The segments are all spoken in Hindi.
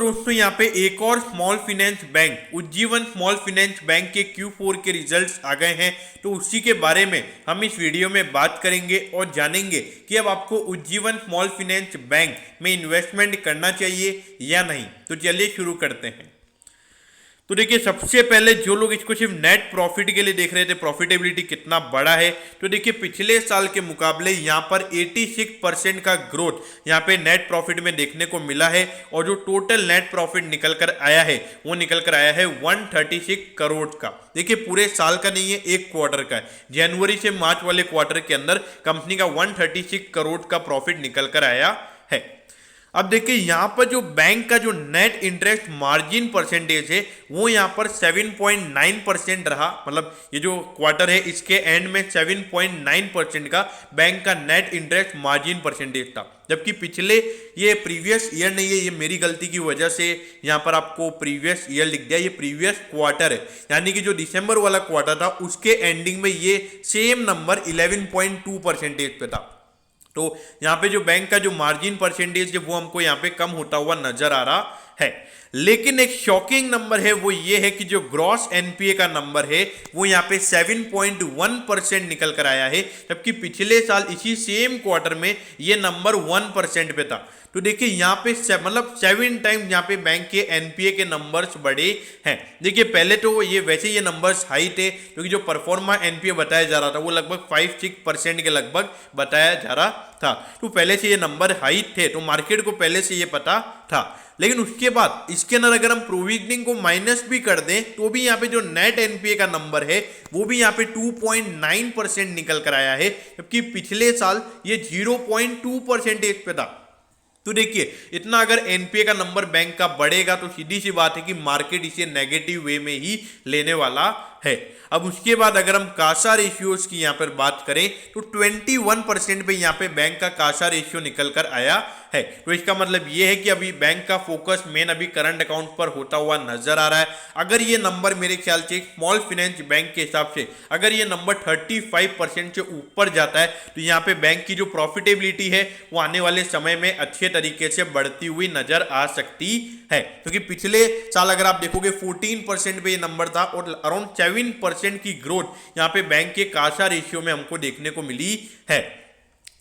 दोस्तों यहाँ पे एक और small finance bank Ujjivan small finance bank के Q4 के रिजल्ट्स आ गए हैं। तो उसी के बारे में हम इस वीडियो में बात करेंगे और जानेंगे कि अब आपको उज्जीवन स्मॉल फाइनेंस बैंक में इन्वेस्टमेंट करना चाहिए या नहीं। तो चलिए शुरू करते हैं। तो देखिए, सबसे पहले जो लोग इसको सिर्फ नेट प्रॉफिट के लिए देख रहे थे, प्रॉफिटेबिलिटी कितना बड़ा है, तो देखिए पिछले साल के मुकाबले यहाँ पर 86% का ग्रोथ यहाँ पे नेट प्रॉफिट में देखने को मिला है। और जो टोटल नेट प्रॉफिट निकल कर आया है वो निकल कर आया है 136 करोड़ का। देखिए पूरे साल का नहीं है, एक क्वार्टर का है। जनवरी से मार्च वाले क्वार्टर के अंदर कंपनी का 136 करोड़ का प्रॉफिट निकल कर आया है। अब देखिए यहाँ पर जो बैंक का जो नेट इंटरेस्ट मार्जिन परसेंटेज है वो यहाँ पर 7.9% रहा। मतलब ये जो क्वार्टर है इसके एंड में 7.9% का बैंक का नेट इंटरेस्ट मार्जिन परसेंटेज था। जबकि पिछले ये प्रीवियस ईयर नहीं है, ये मेरी गलती की वजह से यहाँ पर आपको प्रीवियस ईयर लिख दिया, ये प्रीवियस क्वार्टर है। यानी कि जो दिसंबर वाला क्वार्टर था उसके एंडिंग में ये सेम नंबर 11.2% पे था। तो यहाँ पे जो बैंक का जो मार्जिन परसेंटेज है वो हमको यहाँ पे कम होता हुआ नजर आ रहा है। लेकिन एक शॉकिंग नंबर है वो ये है कि जो ग्रॉस एनपीए का नंबर है वो यहाँ पे 7.1% निकल कर आया है। जबकि पिछले साल इसी सेम क्वार्टर में ये नंबर 1% पे था। तो देखिए यहाँ पे मतलब 7 टाइम्स यहाँ पे बैंक के एनपीए के नंबर्स बड़े हैं। देखिए पहले तो ये वैसे ये नंबर्स हाई थे क्योंकि जो परफॉर्मा एनपीए बताया जा रहा था वो लगभग 5-6% के लगभग बताया जा रहा था। तो पहले से ये नंबर हाई थे, तो मार्केट को पहले से ये पता था। लेकिन उसके बाद इसके अंदर अगर हम प्रोविजनिंग को माइनस भी कर दें तो भी यहाँ पे जो नेट एनपीए का नंबर है वो भी यहाँ पे 2.9% निकल कर आया है। जबकि पिछले साल ये 0.2% पे था। तो देखिए इतना अगर एनपीए का नंबर बैंक का बढ़ेगा तो सीधी सी बात है कि मार्केट इसे नेगेटिव वे में ही लेने वाला है। अब उसके बाद अगर हम कासा रेशियोज की यहाँ पर बात करें तो 21% पे यहाँ पे बैंक का कासा रेशियो निकल कर आया है। तो इसका मतलब ये है कि अभी बैंक का फोकस मेन अभी करंट अकाउंट पर होता हुआ नजर आ रहा है। अगर ये नंबर मेरे ख्याल से स्मॉल फाइनेंस बैंक के हिसाब से अगर ये नंबर 35% से ऊपर जाता है तो यहाँ पे बैंक की जो प्रॉफिटेबिलिटी है वो आने वाले समय में अच्छे तरीके से बढ़ती हुई नजर आ सकती है। क्योंकि पिछले साल अगर आप देखोगे 14% पे ये नंबर था और अराउंड 7% की ग्रोथ यहाँ पे बैंक के कासा रेशियो में हमको देखने को मिली है।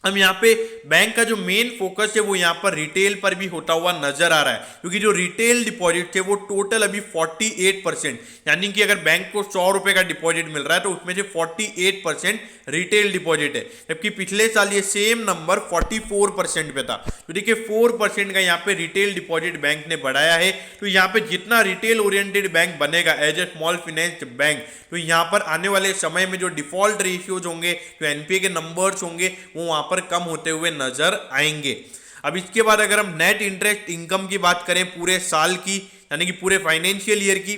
हम यहाँ पे बैंक का जो मेन फोकस है वो यहाँ पर रिटेल पर भी होता हुआ नजर आ रहा है। क्योंकि जो रिटेल डिपॉजिट थे वो टोटल अभी 48%, यानी कि अगर बैंक को 100 रुपए का डिपॉजिट मिल रहा है तो उसमें से 48% रिटेल डिपॉजिट है। जबकि पिछले साल ये सेम नंबर 44% पे था। तो देखिए 4% का यहाँ पे रिटेल डिपॉजिट बैंक ने बढ़ाया है। तो यहाँ पे जितना रिटेल ओरिएंटेड बैंक बनेगा as a small finance bank, तो यहाँ पर आने वाले समय में जो डिफॉल्ट रेशियोज होंगे, जो एनपीए के नंबर्स होंगे वो वहां पर कम होते हुए नजर आएंगे। अब इसके बाद अगर हम नेट इंटरेस्ट इनकम की बात करें पूरे साल की, यानी कि पूरे फाइनेंशियल ईयर की,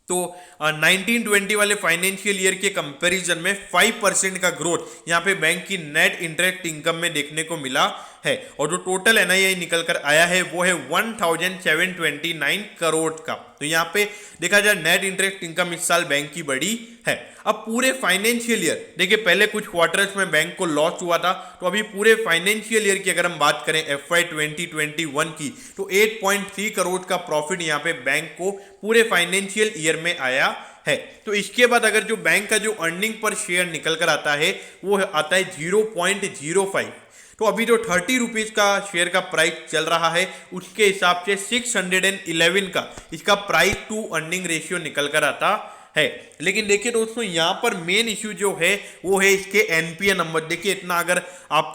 तो 19-20 वाले फाइनेंशियल ईयर के कंपैरिजन में 5% का ग्रोथ यहाँ पे बैंक की नेट इंटरेस्ट इनकम में देखने को मिला है। और जो टोटल एनआईआई निकल कर आया है वो है 1729 करोड़ का। तो यहाँ पे देखा जाए नेट इंटरेस्ट इनकम इस साल बैंक की बढ़ी है। अब पूरे फाइनेंशियल ईयर देखिए, पहले कुछ क्वार्टर्स में बैंक को लॉस हुआ था, तो अभी पूरे फाइनेंशियल ईयर की अगर हम बात करें FY 2021 की, तो 8.3 करोड़ का प्रॉफिट यहाँ पे बैंक को पूरे फाइनेंशियल ईयर में आया है। तो इसके बाद अगर जो बैंक का जो अर्निंग पर शेयर निकल कर आता है वो आता है 0.05। तो अभी जो 30 रुपीज का शेयर का प्राइस चल रहा है उसके हिसाब से 611 का इसका प्राइस टू अर्निंग रेशियो निकल कर आता है। लेकिन देखिए दोस्तों यहाँ पर मेन इश्यू जो है वो है इसके एनपीए नंबर। देखिए इतना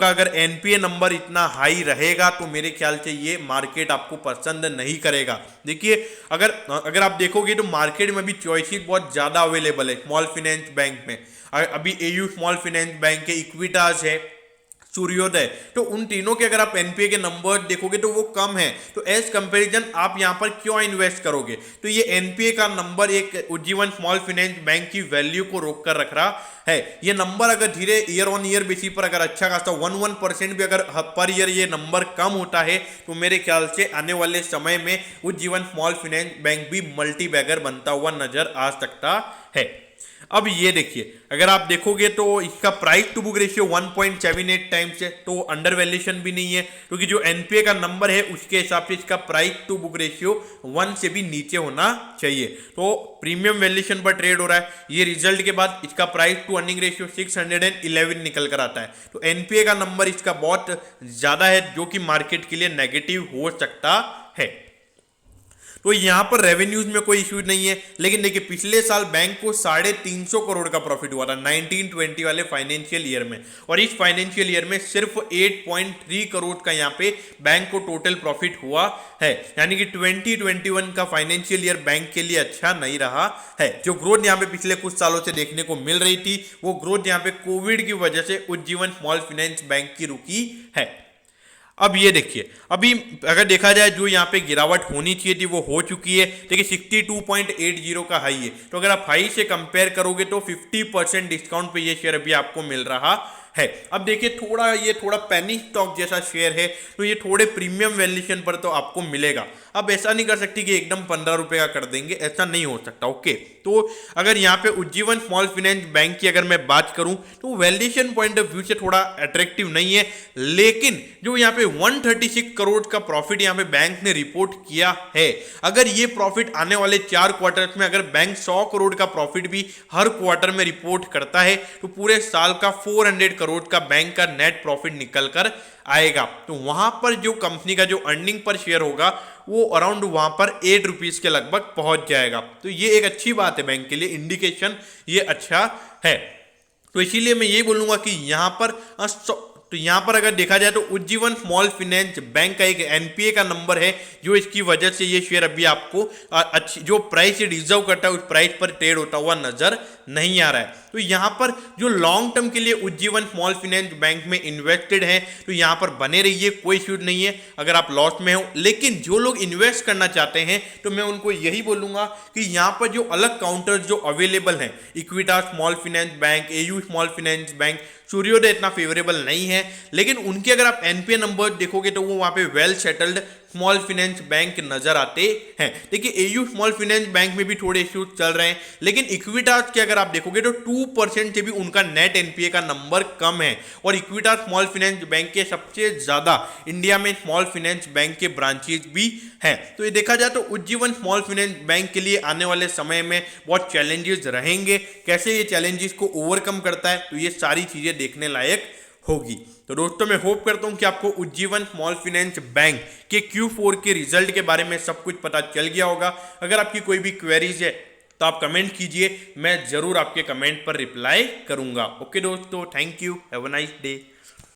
अगर एनपीए नंबर इतना हाई रहेगा तो मेरे ख्याल से ये मार्केट आपको पसंद नहीं करेगा। देखिए अगर आप देखोगे तो मार्केट में भी चॉइसेस बहुत ज़्यादा अवेलेबल है स्मॉल फाइनेंस बैंक में। अभी एयू स्मॉल फाइनेंस बैंक है, इक्विटास है, सूर्योदय, तो उन तीनों के अगर आप एनपीए के नंबर देखोगे तो वो कम है। तो एज कंपैरिजन आप यहाँ पर क्यों इन्वेस्ट करोगे? तो ये एनपीए का नंबर एक उज्जीवन स्मॉल फाइनेंस बैंक की वैल्यू को रोक कर रख रहा है। ये नंबर अगर धीरे ईयर ऑन ईयर बेसिस पर अगर अच्छा खासा 1% भी अगर पर ईयर ये नंबर कम होता है तो मेरे ख्याल से आने वाले समय में उज्जीवन स्मॉल फाइनेंस बैंक भी मल्टी बैगर बनता हुआ नजर आ सकता है। अब ये देखिए, अगर आप देखोगे तो इसका price to book ratio 1.78 times है, तो अंडर वैल्यूएशन भी नहीं है, क्योंकि जो एनपीए का नंबर है उसके हिसाब से इसका प्राइस टू बुक रेशियो 1 से भी नीचे होना चाहिए, तो प्रीमियम वैल्यूएशन पर ट्रेड हो रहा है। ये रिजल्ट के बाद इसका प्राइस टू अर्निंग रेशियो 611 निकल कर आता है, तो एनपीए का नंबर इसका बहुत ज्यादा है, जो कि मार्केट के लिए नेगेटिव हो सकता है। तो यहां पर रेवेन्यूज में कोई इश्यू नहीं है, लेकिन देखिए पिछले साल बैंक को 350 करोड़ का प्रॉफिट हुआ था 19-20 वाले फाइनेंशियल ईयर में, और इस फाइनेंशियल ईयर में सिर्फ 8.3 करोड़ का यहां पे बैंक को टोटल प्रॉफिट हुआ है, यानी कि 2021 का फाइनेंशियल ईयर बैंक के लिए अच्छा नहीं रहा है। जो ग्रोथ यहां पे पिछले कुछ सालों से देखने को मिल रही थी, वो ग्रोथ यहां पे कोविड की वजह से उज्जीवन स्मॉल फाइनेंस बैंक की रुकी है। अब ये देखिए, अभी अगर देखा जाए जो यहाँ पे गिरावट होनी चाहिए थी वो हो चुकी है। देखिए 62.80 का हाई है, तो अगर आप हाई से कंपेयर करोगे तो 50% डिस्काउंट पे ये शेयर अभी आपको मिल रहा है। अब देखिए थोड़ा पेनी स्टॉक जैसा शेयर है, तो ये थोड़े प्रीमियम वैल्यूएशन पर तो आपको मिलेगा। अब ऐसा नहीं कर सकती कि एकदम 15 रुपए का कर देंगे, ऐसा नहीं हो सकता। ओके, तो अगर यहाँ पे उज्जीवन स्मॉल फाइनेंस बैंक की अगर मैं बात करूं तो वैल्यूएशन पॉइंट ऑफ व्यू से थोड़ा अट्रैक्टिव नहीं है, लेकिन जो यहाँ पे 136 करोड़ का प्रॉफिट यहाँ पे बैंक ने रिपोर्ट किया है, अगर ये प्रॉफिट आने वाले 4 क्वार्टर्स में अगर बैंक 100 करोड़ का प्रॉफिट भी हर क्वार्टर में रिपोर्ट करता है, तो पूरे साल का 400 करोड़ का बैंक का नेट प्रॉफिट निकल कर आएगा। तो वहां पर जो कंपनी का जो अर्निंग पर शेयर होगा वो अराउंड वहां पर 8 रुपीज के लगभग पहुंच जाएगा। तो ये एक अच्छी बात है बैंक के लिए, इंडिकेशन ये अच्छा है। तो इसीलिए मैं ये बोलूंगा कि यहां पर तो यहां पर अगर देखा जाए तो उज्जीवन स्मॉल फाइनेंस बैंक का एक एनपीए का नंबर है, जो इसकी वजह से ये शेयर अभी आपको अच्छी जो प्राइस डिजर्व करता है उस प्राइस पर ट्रेड होता हुआ नजर नहीं आ रहा है। तो यहां पर जो लॉन्ग टर्म के लिए उज्जीवन स्मॉल फाइनेंस बैंक में इन्वेस्टेड है, तो यहां पर बने रहिए, कोई इश्यू नहीं है अगर आप लॉस में हो। लेकिन जो लोग इन्वेस्ट करना चाहते हैं तो मैं उनको यही बोलूंगा कि यहां पर जो अलग काउंटर जो अवेलेबल हैं, इक्विटा small finance bank, AU small finance bank, सूर्योदय इतना फेवरेबल नहीं है, लेकिन उनके अगर आप एनपीए नंबर देखोगे तो वो वहां पे well settled small finance bank नजर आते हैं। देखिए एयू स्मॉल फाइनेंस बैंक में भी थोड़े इश्यूज चल रहे हैं, लेकिन इक्विटास के अगर आप देखोगे तो 2% से भी उनका नेट एनपीए का नंबर कम है, और इक्विटास स्मॉल फाइनेंस बैंक के सबसे ज्यादा इंडिया में स्मॉल फाइनेंस बैंक के ब्रांचेज भी हैं। तो ये देखा जाए तो उज्जीवन स्मॉल फाइनेंस बैंक के लिए आने वाले समय में बहुत चैलेंजेस रहेंगे, कैसे ये चैलेंजेस को ओवरकम करता है, तो ये सारी चीजें देखने लायक होगी। तो दोस्तों मैं होप करता हूं कि आपको उज्जीवन स्मॉल फाइनेंस बैंक के Q4 के रिजल्ट के बारे में सब कुछ पता चल गया होगा। अगर आपकी कोई भी क्वेरीज है तो आप कमेंट कीजिए, मैं जरूर आपके कमेंट पर रिप्लाई करूंगा। ओके दोस्तों, thank you, have a nice day.